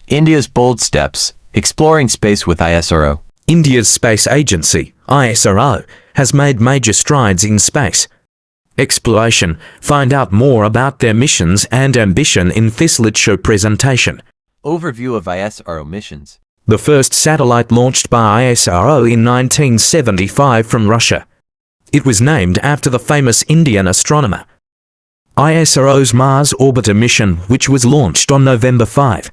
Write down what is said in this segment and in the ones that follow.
India's bold steps, exploring space with ISRO. India's space agency, ISRO, has made major strides in space exploration. Find out more about their missions and ambition in this slideshow presentation. Overview of ISRO missions. The first satellite launched by ISRO in 1975 from Russia. It was named after the famous Indian astronomer. ISRO's Mars Orbiter mission, which was launched on November 5,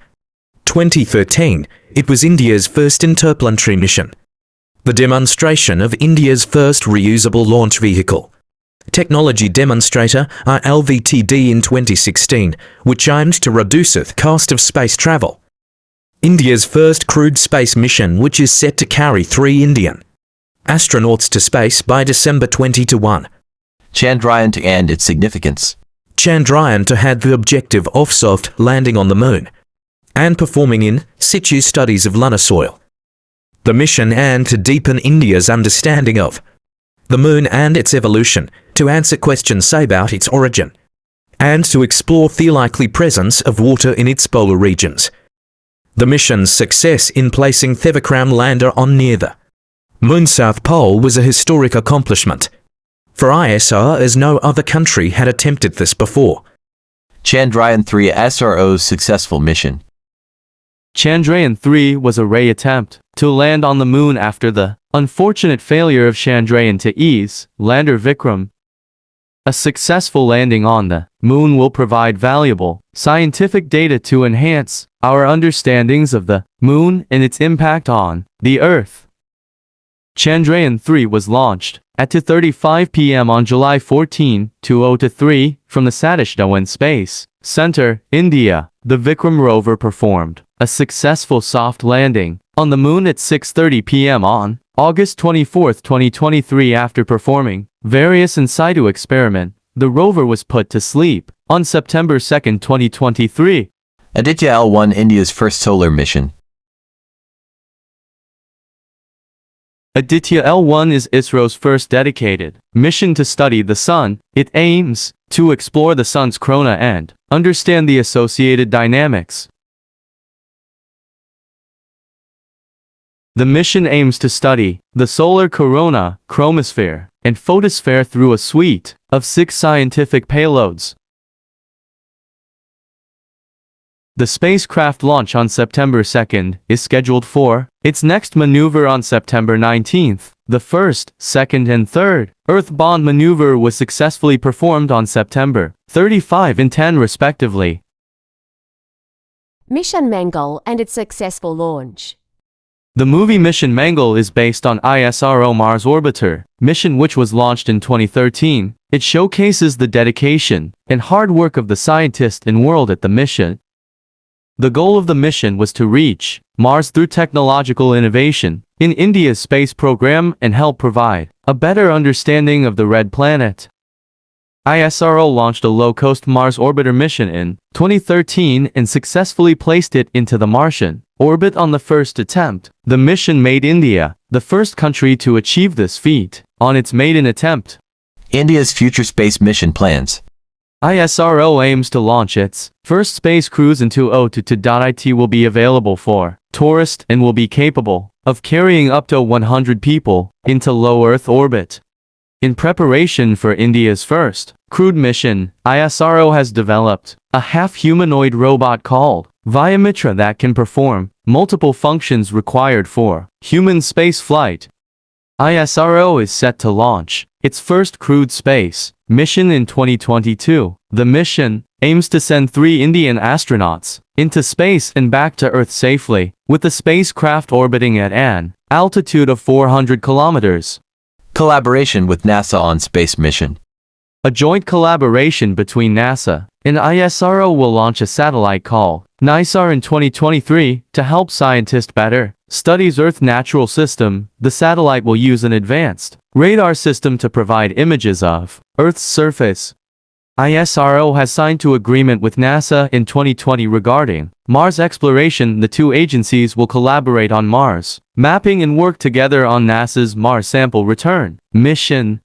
2013, it was India's first interplanetary mission. The demonstration of India's first reusable launch vehicle. Technology demonstrator LVTD in 2016, which aimed to reduce the cost of space travel. India's first crewed space mission, which is set to carry 3 Indian astronauts to space by December 2021. Chandrayaan II and its significance. Chandrayan II had the objective of soft landing on the moon and performing in situ studies of lunar soil. The mission aimed to deepen India's understanding of the moon and its evolution, to answer questions about its origin, and to explore the likely presence of water in its polar regions. The mission's success in placing the Vikram lander on near the moon's south pole was a historic accomplishment for ISRO, as no other country had attempted this before. Chandrayaan III, ISRO's successful mission. Chandrayaan III was a re-attempt to land on the moon after the unfortunate failure of Chandrayaan II's lander Vikram. A successful landing on the moon will provide valuable scientific data to enhance our understandings of the moon and its impact on the Earth. Chandrayaan III was launched at 2:35 p.m. on July 14, 2003, from the Satish Dhawan Space Center, India. The Vikram rover performed a successful soft landing on the moon at 6:30 p.m. on August 24, 2023. After performing various in situ experiment, the rover was put to sleep on September 2, 2023. Aditya L1, India's first solar mission. Aditya L1 is ISRO's first dedicated mission to study the Sun. It aims to explore the Sun's corona and understand the associated dynamics. The mission aims to study the solar corona, chromosphere, and photosphere through a suite of 6 scientific payloads. The spacecraft launch on September 2 is scheduled for its next maneuver on September 19. The first, second, and third Earth-bound maneuver was successfully performed on September 35 and 10 respectively. Mission Mangal and its successful launch. The movie Mission Mangal is based on ISRO Mars Orbiter mission, which was launched in 2013. It showcases the dedication and hard work of the scientists involved at the mission. The goal of the mission was to reach Mars through technological innovation in India's space program and help provide a better understanding of the red planet. ISRO launched a low-cost Mars orbiter mission in 2013 and successfully placed it into the Martian orbit on the first attempt. The mission made India the first country to achieve this feat on its maiden attempt. India's future space mission plans. ISRO aims to launch its first space cruise in 2022. It will be available for tourists and will be capable of carrying up to 100 people into low Earth orbit. In preparation for India's first crewed mission, ISRO has developed a half-humanoid robot called Vyamitra that can perform multiple functions required for human space flight. ISRO is set to launch its first crewed space mission in 2022. The mission aims to send 3 Indian astronauts into space and back to Earth safely, with the spacecraft orbiting at an altitude of 400 kilometers. Collaboration with NASA on space mission. A joint collaboration between NASA and ISRO will launch a satellite called NISAR in 2023 to help scientists better study Earth's natural system. The satellite will use an advanced radar system to provide images of Earth's surface. ISRO has signed to agreement with NASA in 2020 regarding Mars exploration. The 2 agencies will collaborate on Mars mapping and work together on NASA's Mars sample return mission.